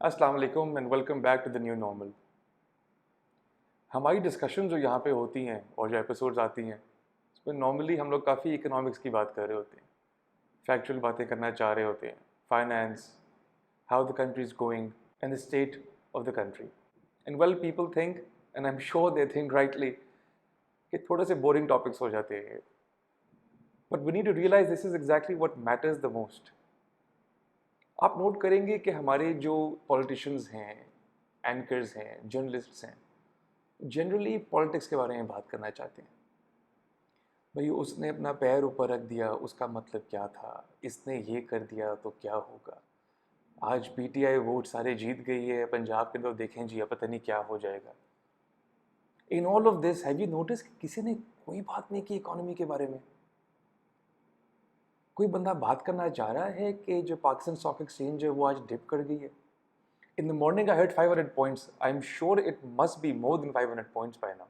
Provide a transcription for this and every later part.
अस्सलाम वालेकुम and welcome back to the new normal. हमारी डिस्कशन जो यहाँ पे होती हैं और जो एपिसोड्स आती हैं उसमें नॉर्मली हम लोग काफ़ी इकोनॉमिक्स की बात कर रहे होते हैं, फैक्चुअल बातें करना चाह रहे होते हैं, finance, how the country is going and the state of the country. And well people think and I am sure they think rightly कि थोड़े से बोरिंग टॉपिक्स हो जाते हैं, but we need to realise this is exactly what matters the most. आप note करेंगे कि हमारे जो पॉलिटिशियंस हैं, एंकर्स हैं, जर्नलिस्ट्स हैं, जनरली पॉलिटिक्स के बारे में बात करना चाहते हैं। भाई उसने अपना पैर ऊपर रख दिया, उसका मतलब क्या था, इसने ये कर दिया तो क्या होगा। आज पीटीआई वोट सारे जीत गई है पंजाब के अंदर, देखें जी अब पता नहीं क्या हो जाएगा। In all of this have you notice किसी ने कोई बात नहीं की इकोनॉमी के बारे में। कोई बंदा बात करना चाह रहा है कि जो पाकिस्तान स्टॉक एक्सचेंज है वो आज डिप कर गई है। In the morning I heard 500 points, I am sure it must be more than 500 points by now.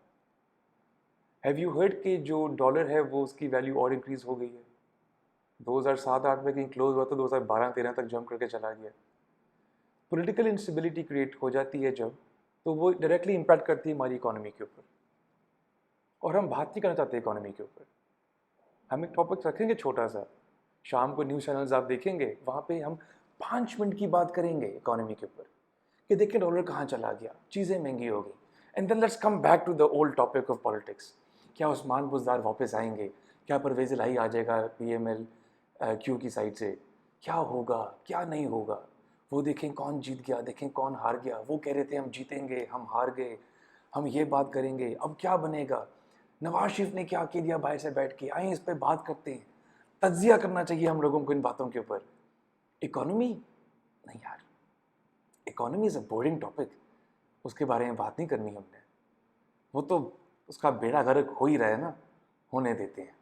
Have you heard कि जो डॉलर है वो उसकी वैल्यू और इंक्रीज हो गई है। 2007-8 में कहीं क्लोज हुआ तो 2012-13 तक जंप करके चला गया। पॉलिटिकल इंस्टेबिलिटी क्रिएट हो जाती है जब, तो वो डायरेक्टली इम्पैक्ट करती है हमारी इकोनॉमी के ऊपर। और हम बात नहीं करना चाहते इकोनॉमी के ऊपर। हम एक टॉपिक रखेंगे छोटा सा, शाम को न्यूज़ चैनल्स आप देखेंगे वहाँ पे हम 5 मिनट की बात करेंगे इकोनॉमी के ऊपर कि देखिए डॉलर कहाँ चला गया, चीज़ें महंगी हो गई। And then let's come back to the old topic of politics. क्या उस्मान बुज़दार वापस आएंगे, क्या परवेज़ इलाही आ जाएगा पीएमएल क्यू की साइड से, क्या होगा क्या नहीं होगा। वो देखें कौन जीत गया, देखें कौन हार गया। वो कह रहे थे हम जीतेंगे, हम हार गए, हम ये बात करेंगे, अब क्या बनेगा। नवाज शरीफ ने क्या किया बाहर से बैठ के, आए इस पर बात करते हैं। तज्जिया करना चाहिए हम लोगों को इन बातों के ऊपर। इकोनॉमी नहीं यार, economy is a boring topic, उसके बारे में बात नहीं करनी हमने। वो तो उसका बेड़ा गर्क हो ही रहा है ना, होने देते हैं।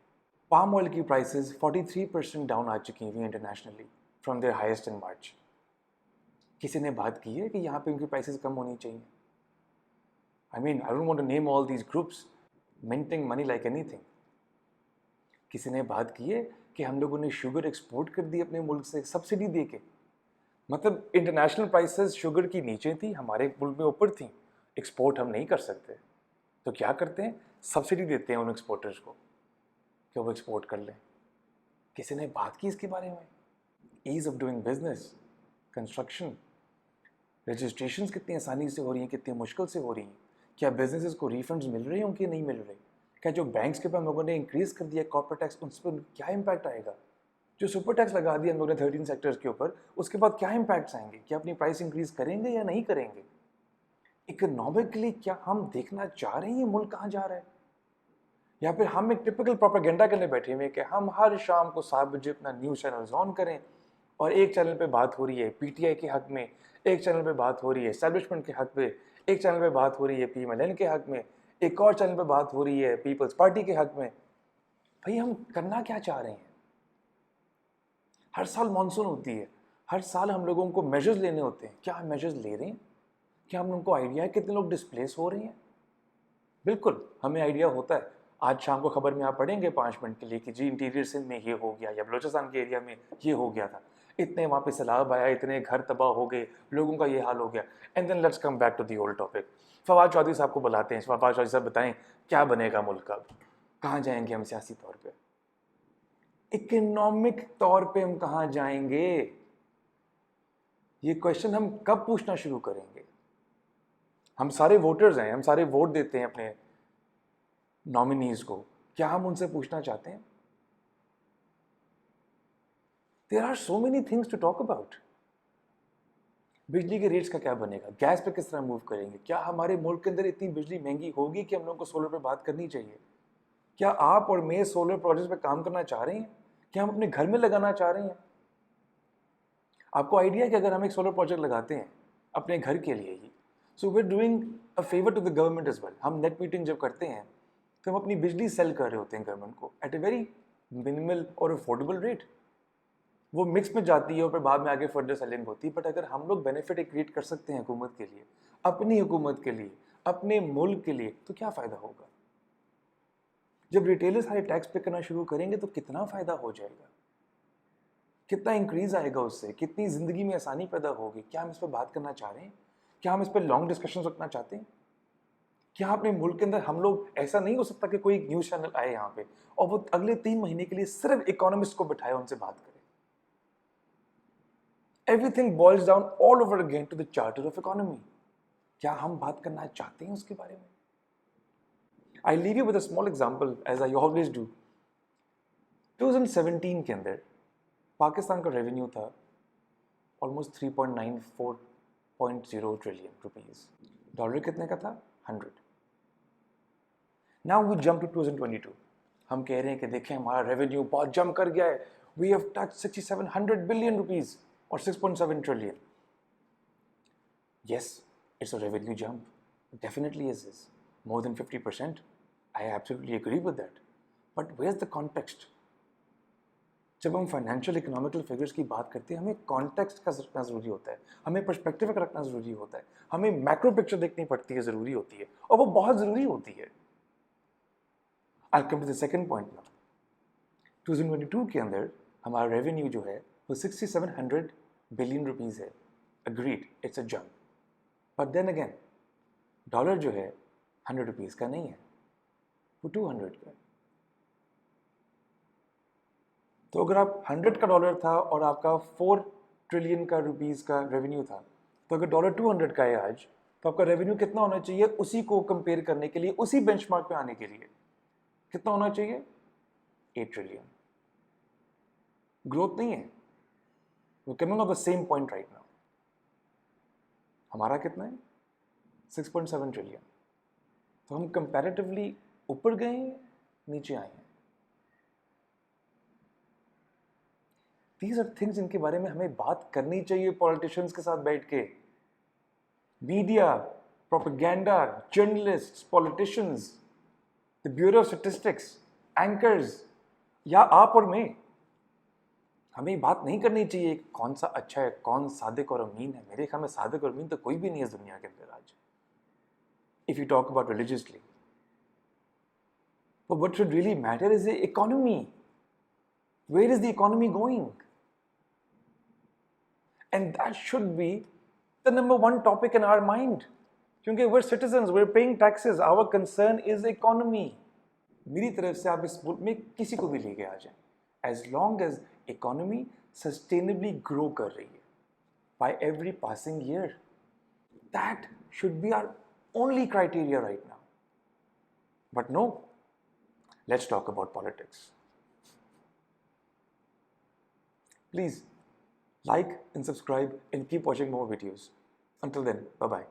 पाम ऑयल की प्राइसेस 43% डाउन आ चुकी हैं internationally from their highest in March. किसी ने बात की है कि यहाँ पे उनकी प्राइसेस कम होनी चाहिए। I mean I don't want to name all these groups minting money like anything. किसी ने बात की है कि हम लोगों ने शुगर एक्सपोर्ट कर दी अपने मुल्क से सब्सिडी दे के। मतलब इंटरनेशनल प्राइसेस शुगर की नीचे थी, हमारे मुल्क में ऊपर थी। एक्सपोर्ट हम नहीं कर सकते तो क्या करते हैं, सब्सिडी देते हैं उन एक्सपोर्टर्स को कि वो एक्सपोर्ट कर लें। किसी ने बात की इसके बारे में। Ease of doing business, construction, registration कितनी आसानी से हो रही हैं, कितनी मुश्किल से हो रही हैं। क्या बिजनेसेस को रिफंड्स मिल रहे हैं कि नहीं मिल रहे। क्या जो बैंक्स के ऊपर हम लोगों ने इंक्रीज़ कर दिया कॉर्पोरेट टैक्स, उस पर क्या इम्पैक्ट आएगा। जो सुपर टैक्स लगा दिया हम लोगों ने 13 सेक्टर्स के ऊपर, उसके बाद क्या इम्पैक्ट्स आएंगे। क्या अपनी प्राइस इंक्रीज़ करेंगे या नहीं करेंगे। इकोनॉमिकली क्या हम देखना चाह रहे हैं ये मुल्क कहाँ जा रहा है, या फिर हम एक टिपिकल प्रोपेगेंडा करने बैठे हुए हैं कि हम हर शाम को 7 बजे अपना न्यूज़ चैनल ऑन करें और एक चैनल पे बात हो रही है पीटीआई के हक में, एक चैनल पे बात हो रही है एस्टैब्लिशमेंट के हक में, एक चैनल पे बात हो रही है पीएमएलएन के हक में, एक और चैनल पे बात हो रही है पीपल्स पार्टी के हक में। भाई हम करना क्या चाह रहे हैं। हर साल मानसून होती है, हर साल हम लोगों को मेजर्स लेने होते हैं। क्या हम मेजर्स ले रहे हैं, क्या हम लोगों को आइडिया है कितने लोग डिस्प्लेस हो रहे हैं। बिल्कुल हमें आइडिया होता है। आज शाम को खबर में आप पढ़ेंगे 5 मिनट के लिए कि जी इंटीरियर सिंध में ये हो गया या बलोचिस्तान के एरिया में ये हो गया था, इतने वहाँ पे सैलाब आया, इतने घर तबाह हो गए, लोगों का ये हाल हो गया। And then let's come back to the old topic. Fawad Chaudhry sahab को बुलाते हैं, फवाद चौधरी साहब बताएं क्या बनेगा मुल्क का, कहाँ जाएंगे हम सियासी तौर पर, इकोनॉमिक तौर पर हम कहाँ जाएंगे। ये क्वेश्चन हम कब पूछना शुरू करेंगे। हम सारे वोटर्स हैं, हम सारे वोट देते हैं अपने नॉमिनीज को, क्या हम उनसे पूछना चाहते हैं। There are so many things to talk about. बिजली के रेट्स का क्या बनेगा, गैस पे किस तरह मूव करेंगे। क्या हमारे मुल्क के अंदर इतनी बिजली महंगी होगी कि हम लोगों को सोलर पे बात करनी चाहिए। क्या आप और मैं सोलर प्रोजेक्ट पे काम करना चाह रहे हैं, क्या हम अपने घर में लगाना चाह रहे हैं। आपको आइडिया है कि अगर हम एक सोलर प्रोजेक्ट लगाते हैं अपने घर के लिए ही, so we are doing a favour to the government as well. हम नेट मीटिंग जब करते हैं तो हम अपनी बिजली सेल कर रहे होते हैं गवर्नमेंट को एट ए वेरी मिनिमल और अफोर्डेबल रेट। वो मिक्स में जाती है और फिर बाद में आगे फर्दर सेलिंग होती है। बट अगर हम लोग बेनिफिट क्रिएट कर सकते हैं हुकूमत के लिए, अपनी हुकूमत के लिए, अपने मुल्क के लिए, तो क्या फ़ायदा होगा। जब रिटेलर सारे टैक्स पे करना शुरू करेंगे तो कितना फ़ायदा हो जाएगा। कितना इंक्रीज आएगा उससे, कितनी ज़िंदगी में आसानी पैदा होगी? क्या हम इस पर बात करना चाह रहे हैं? क्या हम इस पर लॉन्ग डिस्कशन रखना चाहते हैं? क्या अपने मुल्क के अंदर हम लोग, ऐसा नहीं हो सकता कि कोई न्यूज़ चैनल आए यहाँ पे और वो अगले 3 महीने के लिए सिर्फ इकोनॉमिस्ट को बिठाए, उनसे बात करें? Everything boils down all over again to the charter of economy. क्या हम बात करना चाहते हैं उसके बारे में? I leave you with a small example as I always do. 2017 के अंदर पाकिस्तान का रेवेन्यू था ऑलमोस्ट 3.94 ट्रिलियन रुपीज। डॉलर कितने का था? 100। Now we jump to 2022। हम कह रहे हैं कि देखें हमारा रेवेन्यू बहुत जंप कर गया है, we have touch 6700 billion rupees और 6.7 trillion. Yes, it's a revenue jump. Definitely is this. More than 50%. I absolutely agree with that. But where's the context? जब हम फाइनेंशियल इकोनॉमिकल फिगर्स की बात करते हैं, हमें कॉन्टेक्स्ट का रखना ज़रूरी होता है, हमें पर्सपेक्टिव का रखना ज़रूरी होता है, हमें मैक्रो पिक्चर देखनी पड़ती है, ज़रूरी होती है, और वो बहुत ज़रूरी होती है। I'll come to the second point now. 2022 के अंदर हमारा रेवेन्यू जो है वो 6700 बिलियन रुपीज़ है। Agreed, it's a jump. But then again dollar जो है 100 रुपीज़ का नहीं है, वो 200 का है। तो अगर आप 100 का डॉलर था और आपका 4 ट्रिलियन का रुपीज़ का रेवेन्यू था, तो अगर डॉलर 200 का है आज, तो आपका रेवेन्यू कितना होना चाहिए उसी को कंपेयर करने के लिए, उसी बेंचमार्क पे आने के लिए? कितना होना चाहिए? 8 ट्रिलियन। ग्रोथ नहीं है, वो coming of the same point right now. हमारा कितना है? 6.7 ट्रिलियन। तो हम कंपैरेटिवली ऊपर गए हैं, नीचे आए हैं। These are things जिनके बारे में हमें बात करनी चाहिए पॉलिटिशियंस के साथ बैठ के। Media, propaganda, journalists, politicians, the bureau of statistics, anchors, या आप और मैं, हमें बात नहीं करनी चाहिए कौन सा अच्छा है, कौन सादिक और अमीन है। मेरे ख्याल में सादिक और अमीन तो कोई भी नहीं है इस दुनिया के अंदर आज, if you talk about religiously. But what should really matter is the economy. Where is the economy going? And that should be the number one topic in our mind. क्योंकि we're citizens, we're paying taxes, our concern is economy. मेरी तरफ से आप इस मुल्क में किसी को भी लेके आ जाएं, as long as economy sustainably grow कर रही है by every passing year, that should be our only criteria right now. But no, let's talk about politics. Please like and subscribe and keep watching more videos. Until then, bye-bye.